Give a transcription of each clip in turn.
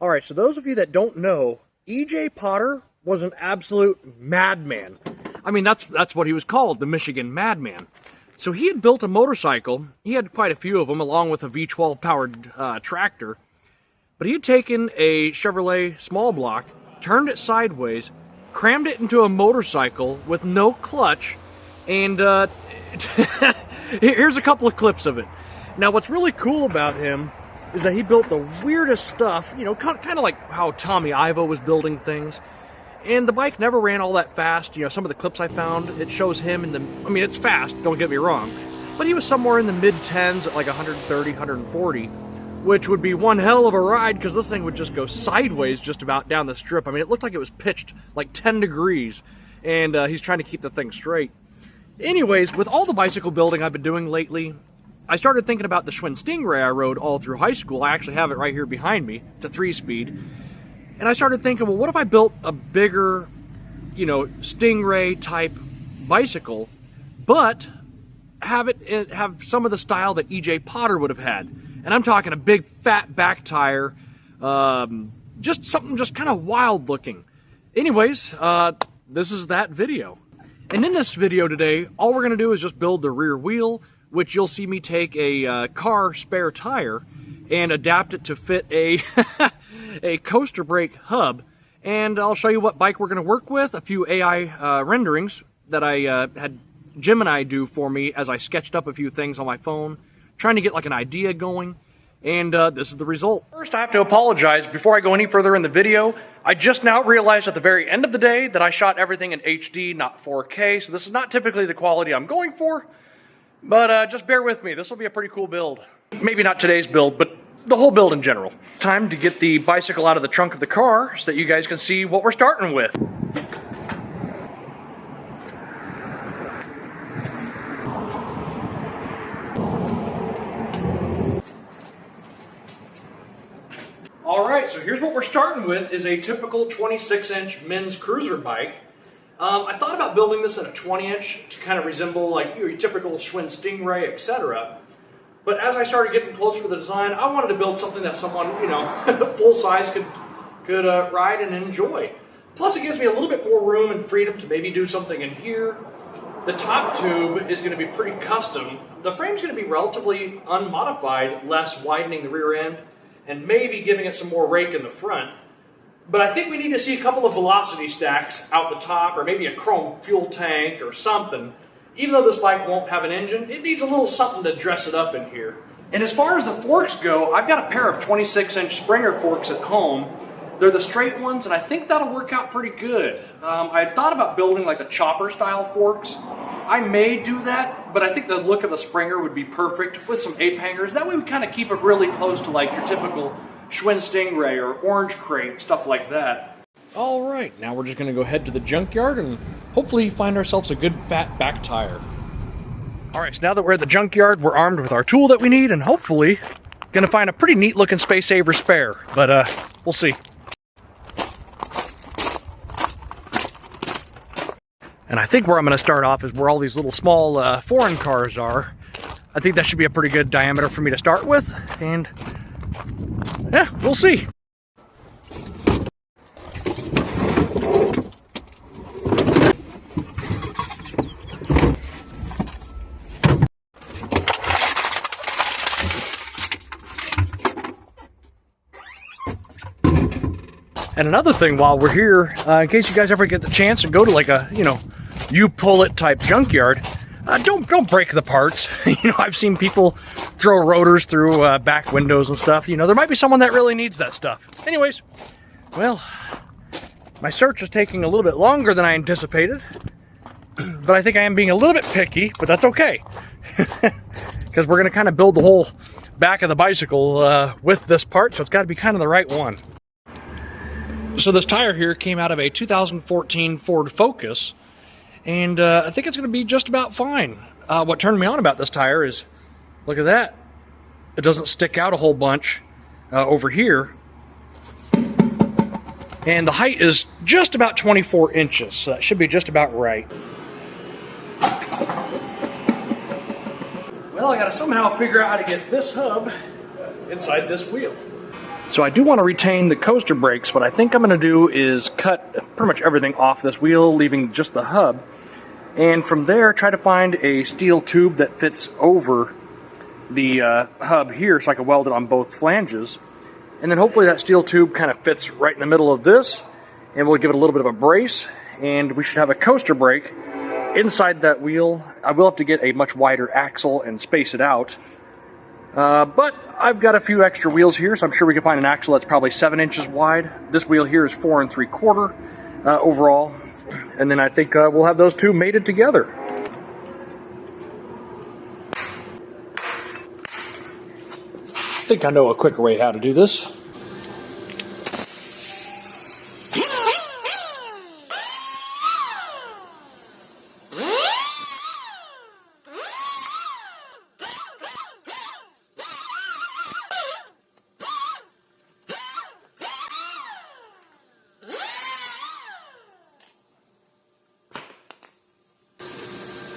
Alright, so those of you that don't know, E.J. Potter was an absolute madman. I mean, that's what he was called, the Michigan Madman. So he had built a motorcycle. He had quite a few of them, along with a V12 powered tractor. But he had taken a Chevrolet small block, turned it sideways, crammed it into a motorcycle with no clutch, and here's a couple of clips of it. Now, what's really cool about him is that he built the weirdest stuff, you know, kind of like how Tommy Ivo was building things. And the bike never ran all that fast. You know, some of the clips I found, it shows him in the, I mean, it's fast, don't get me wrong, but he was somewhere in the mid-10s at like 130, 140, which would be one hell of a ride because this thing would just go sideways just about down the strip. I mean, it looked like it was pitched like 10 degrees, and he's trying to keep the thing straight. Anyways, with all the bicycle building I've been doing lately, I started thinking about the Schwinn Stingray I rode all through high school. I actually have it right here behind me. It's a 3-speed. And I started thinking, well, what if I built a bigger, you know, Stingray type bicycle, but have some of the style that E.J. Potter would have had. And I'm talking a big fat back tire, just something just kind of wild looking. Anyways, this is that video. And in this video today, all we're going to do is just build the rear wheel, which you'll see me take a car spare tire and adapt it to fit a a coaster brake hub. And I'll show you what bike we're going to work with, a few AI renderings that I had Gemini do for me as I sketched up a few things on my phone, trying to get like an idea going. And this is the result. First, I have to apologize before I go any further in the video. I just now realized at the very end of the day that I shot everything in HD, not 4K, so this is not typically the quality I'm going for. But just bear with me, this will be a pretty cool build. Maybe not today's build, but the whole build in general. Time to get the bicycle out of the trunk of the car so that you guys can see what we're starting with. Alright, so here's what we're starting with is a typical 26-inch men's cruiser bike. I thought about building this in a 20-inch to kind of resemble like your typical Schwinn Stingray, etc. But as I started getting closer to the design, I wanted to build something that someone, you know, full size could ride and enjoy. Plus, it gives me a little bit more room and freedom to maybe do something in here. The top tube is going to be pretty custom. The frame's going to be relatively unmodified, less widening the rear end, and maybe giving it some more rake in the front. But I think we need to see a couple of velocity stacks out the top, or maybe a chrome fuel tank or something. Even though this bike won't have an engine, it needs a little something to dress it up in here. And as far as the forks go, I've got a pair of 26-inch Springer forks at home. They're the straight ones, and I think that'll work out pretty good. I had thought about building like the chopper-style forks. I may do that, but I think the look of the Springer would be perfect with some ape hangers. That way we kind of keep it really close to like your typical Schwinn Stingray or Orange Crate, stuff like that. Alright, now we're just going to go head to the junkyard and hopefully find ourselves a good fat back tire. Alright, so now that we're at the junkyard, we're armed with our tool that we need and hopefully going to find a pretty neat looking Space Saver spare, but we'll see. And I think where I'm going to start off is where all these little small foreign cars are. I think that should be a pretty good diameter for me to start with, and yeah, we'll see. And another thing while we're here, in case you guys ever get the chance to go to like a, you know, you pull it type junkyard, don't break the parts. You know, I've seen people throw rotors through back windows and stuff. You know, there might be someone that really needs that stuff. Anyways, well, my search is taking a little bit longer than I anticipated, but I think I am being a little bit picky, but that's okay. Because we're going to kind of build the whole back of the bicycle with this part, so it's got to be kind of the right one. So this tire here came out of a 2014 Ford Focus, and I think it's going to be just about fine. What turned me on about this tire is, look at that. It doesn't stick out a whole bunch over here. And the height is just about 24 inches, so that should be just about right. Well, I got to somehow figure out how to get this hub inside this wheel. So I do want to retain the coaster brakes. What I think I'm going to do is cut pretty much everything off this wheel, leaving just the hub. And from there, try to find a steel tube that fits over the hub here so I can weld it on both flanges. And then hopefully that steel tube kind of fits right in the middle of this, and we'll give it a little bit of a brace, and we should have a coaster brake inside that wheel. I will have to get a much wider axle and space it out. But I've got a few extra wheels here, so I'm sure we can find an axle that's probably 7 inches wide. This wheel here is 4 3/4 overall. And then I think we'll have those two mated together. I think I know a quicker way how to do this.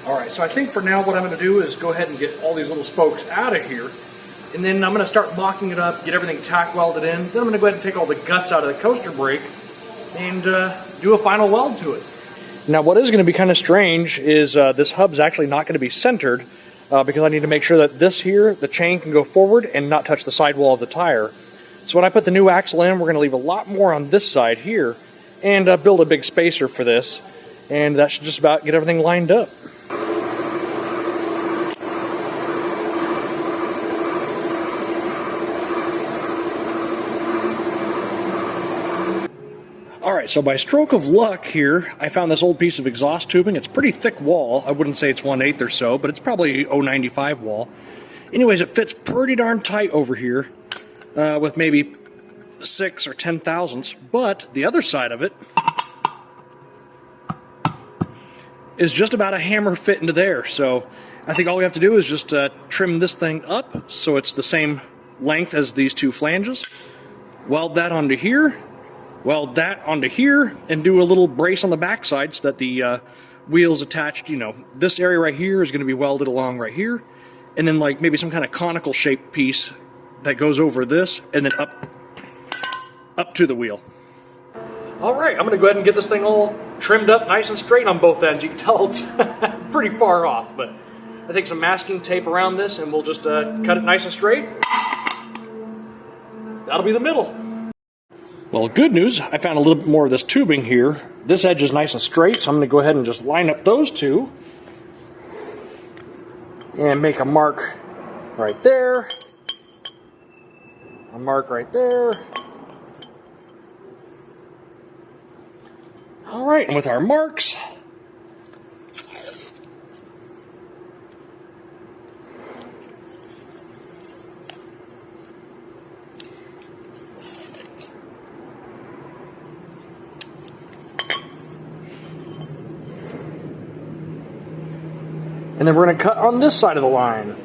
Alright, so I think for now what I'm going to do is go ahead and get all these little spokes out of here, and then I'm going to start mocking it up, get everything tack welded in. Then I'm going to go ahead and take all the guts out of the coaster brake and do a final weld to it. Now what is going to be kind of strange is this hub's actually not going to be centered because I need to make sure that this here, the chain can go forward and not touch the sidewall of the tire. So when I put the new axle in, we're going to leave a lot more on this side here and build a big spacer for this, and that should just about get everything lined up. Alright, so by stroke of luck here, I found this old piece of exhaust tubing. It's pretty thick wall. I wouldn't say it's 1/8 or so, but it's probably 0.95 wall. Anyways, it fits pretty darn tight over here with maybe 6 or 10 thousandths. But the other side of it is just about a hammer fit into there. So I think all we have to do is just trim this thing up so it's the same length as these two flanges. Weld that onto here. Weld that onto here and do a little brace on the backside so that the wheel's attached. You know, this area right here is going to be welded along right here, and then like maybe some kind of conical shaped piece that goes over this and then up to the wheel. All right, I'm going to go ahead and get this thing all trimmed up nice and straight on both ends. You can tell it's pretty far off, but I think some masking tape around this and we'll just cut it nice and straight. That'll be the middle. Well, good news, I found a little bit more of this tubing here. This edge is nice and straight, so I'm going to go ahead and just line up those two and make a mark right there, a mark right there. All right, and with our marks, and then we're going to cut on this side of the line.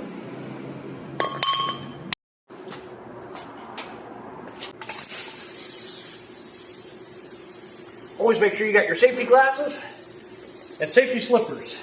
Always make sure you got your safety glasses and safety slippers.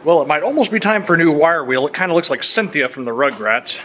Well, it might almost be time for a new wire wheel. It kind of looks like Cynthia from the Rugrats.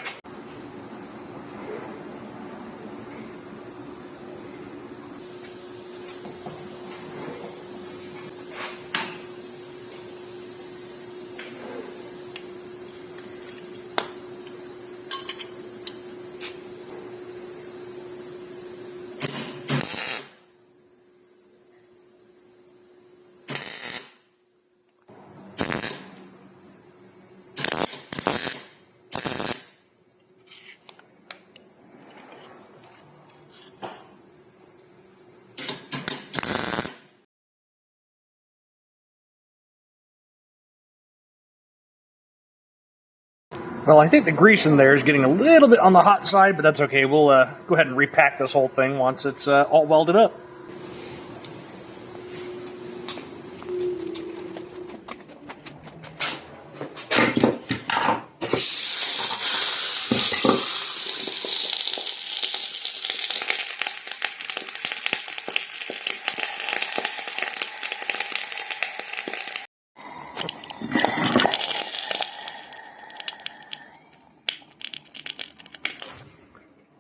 Well, I think the grease in there is getting a little bit on the hot side, but that's okay. We'll go ahead and repack this whole thing once it's all welded up.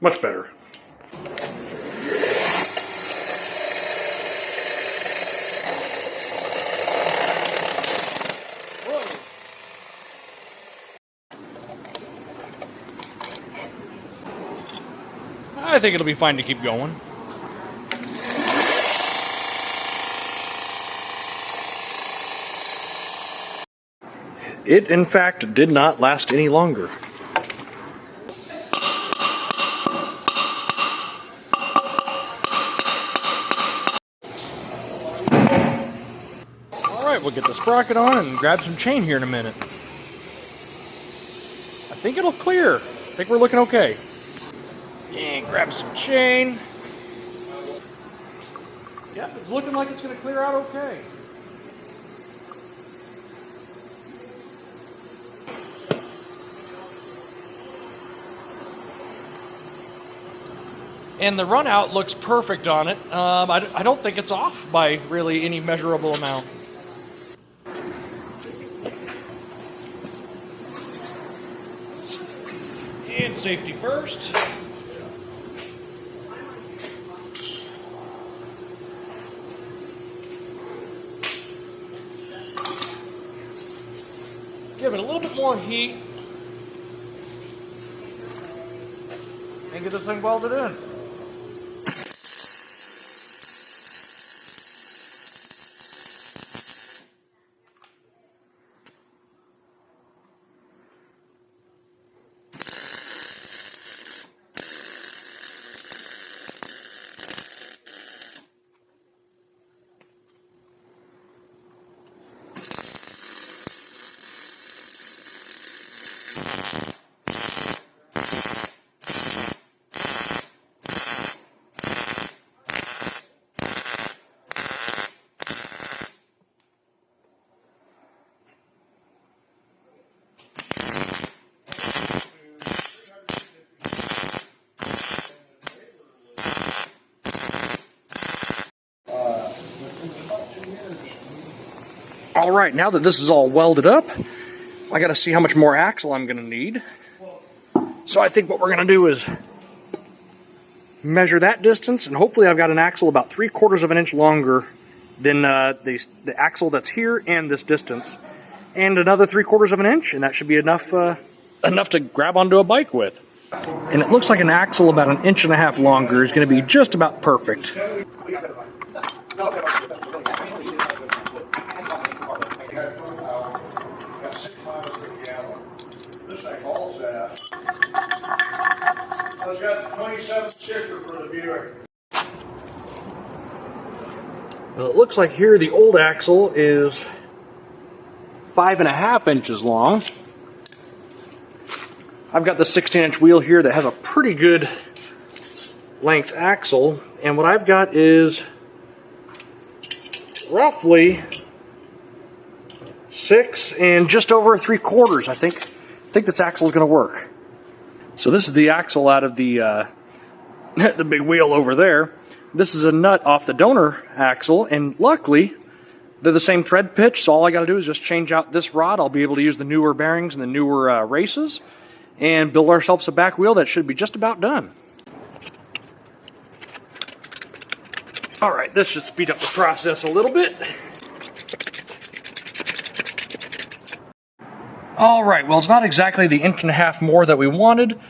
Much better. I think it'll be fine to keep going. It, in fact, did not last any longer. Alright, we'll get the sprocket on and grab some chain here in a minute. I think it'll clear. I think we're looking okay. And grab some chain. Yep, it's looking like it's going to clear out okay. And the run out looks perfect on it. I don't think it's off by really any measurable amount. And safety first. Give it a little bit more heat. And get this thing welded in. All right, now that this is all welded up, I got to see how much more axle I'm going to need. So I think what we're going to do is measure that distance, and hopefully I've got an axle about 3/4 of an inch longer than the axle that's here and this distance, and another 3/4 of an inch, and that should be enough enough to grab onto a bike with. And it looks like an axle about 1.5 inches longer is going to be just about perfect. This thing hauls that. It's got the 27 sticker for the Buick. Well, it looks like here the old axle is 5.5 inches long. I've got the 16-inch wheel here that has a pretty good length axle, and what I've got is roughly 6 and just over 3/4. I think this axle is going to work. So this is the axle out of the the big wheel over there. This is a nut off the donor axle, and luckily they're the same thread pitch, so all I got to do is just change out this rod. I'll be able to use the newer bearings and the newer races and build ourselves a back wheel that should be just about done. All right, this should speed up the process a little bit. All right, well, it's not exactly the 1.5 inches more that we wanted,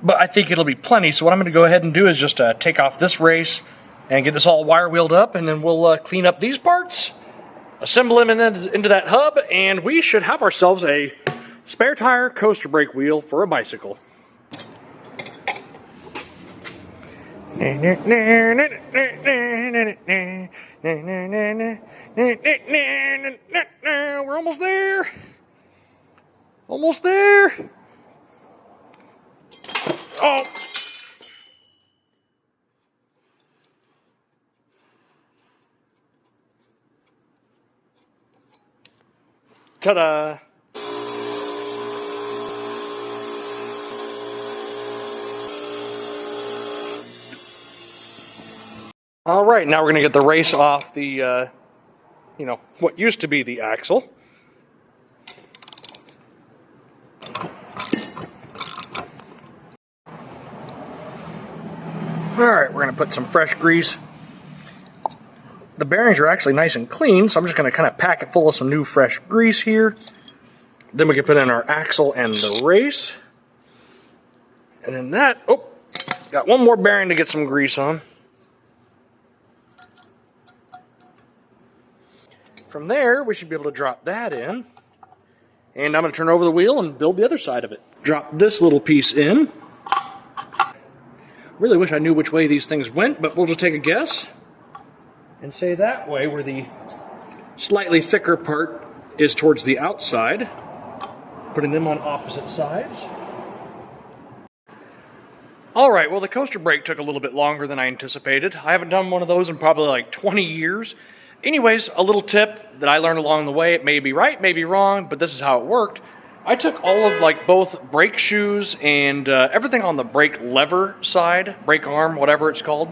but I think it'll be plenty. So what I'm going to go ahead and do is just take off this race and get this all wire wheeled up, and then we'll clean up these parts, assemble them into that hub, and we should have ourselves a spare tire coaster brake wheel for a bicycle. We're almost there. Almost there. Oh. Ta-da. All right, now we're going to get the race off the, what used to be the axle. Alright, we're going to put some fresh grease. The bearings are actually nice and clean, so I'm just going to kind of pack it full of some new fresh grease here. Then we can put in our axle and the race. And then that, oh, got one more bearing to get some grease on. From there, we should be able to drop that in. And I'm going to turn over the wheel and build the other side of it. Drop this little piece in. Really wish I knew which way these things went, but we'll just take a guess. And say that way, where the slightly thicker part is towards the outside. Putting them on opposite sides. Alright, well the coaster brake took a little bit longer than I anticipated. I haven't done one of those in probably like 20 years. Anyways, a little tip that I learned along the way. It may be right, may be wrong, but this is how it worked. I took all of like both brake shoes and everything on the brake lever side, brake arm, whatever it's called,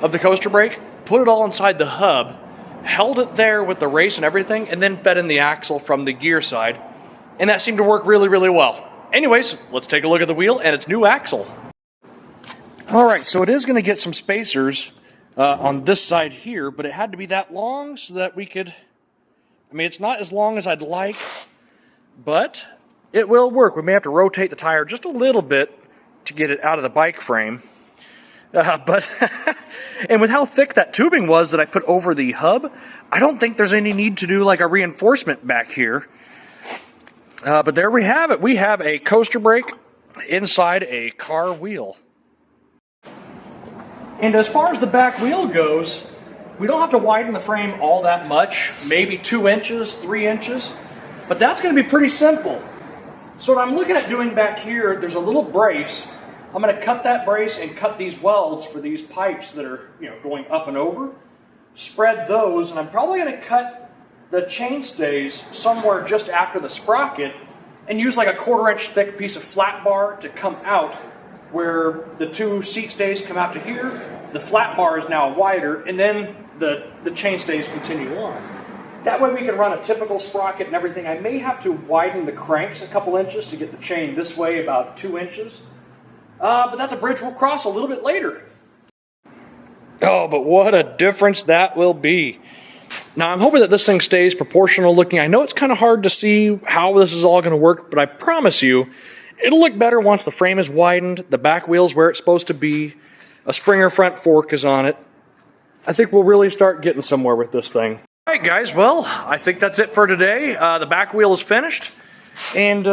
of the coaster brake, put it all inside the hub, held it there with the race and everything, and then fed in the axle from the gear side. And that seemed to work really, really well. Anyways, let's take a look at the wheel and its new axle. Alright, so it is going to get some spacers on this side here, but it had to be that long so that we could... I mean, it's not as long as I'd like, but it will work. We may have to rotate the tire just a little bit to get it out of the bike frame. And with how thick that tubing was that I put over the hub, I don't think there's any need to do like a reinforcement back here. But there we have it. We have a coaster brake inside a car wheel. And as far as the back wheel goes, we don't have to widen the frame all that much, maybe 2 inches, 3 inches, but that's going to be pretty simple. So what I'm looking at doing back here, there's a little brace. I'm going to cut that brace and cut these welds for these pipes that are, going up and over. Spread those, and I'm probably going to cut the chainstays somewhere just after the sprocket and use like a 1/4 inch thick piece of flat bar to come out where the 2 seat stays come out to here. The flat bar is now wider, and then the chainstays continue on. That way we can run a typical sprocket and everything. I may have to widen the cranks a couple inches to get the chain this way about 2 inches. But that's a bridge we'll cross a little bit later. Oh, but what a difference that will be. Now, I'm hoping that this thing stays proportional looking. I know it's kind of hard to see how this is all going to work, but I promise you, it'll look better once the frame is widened, the back wheel's where it's supposed to be, a Springer front fork is on it. I think we'll really start getting somewhere with this thing. All right, guys, well, I think that's it for today. The back wheel is finished, and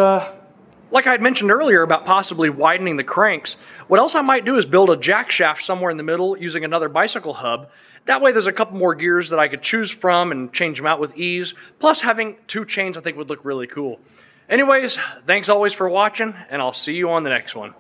like I had mentioned earlier about possibly widening the cranks, what else I might do is build a jack shaft somewhere in the middle using another bicycle hub. That way there's a couple more gears that I could choose from and change them out with ease. Plus having 2 chains I think would look really cool. Anyways, thanks always for watching, and I'll see you on the next one.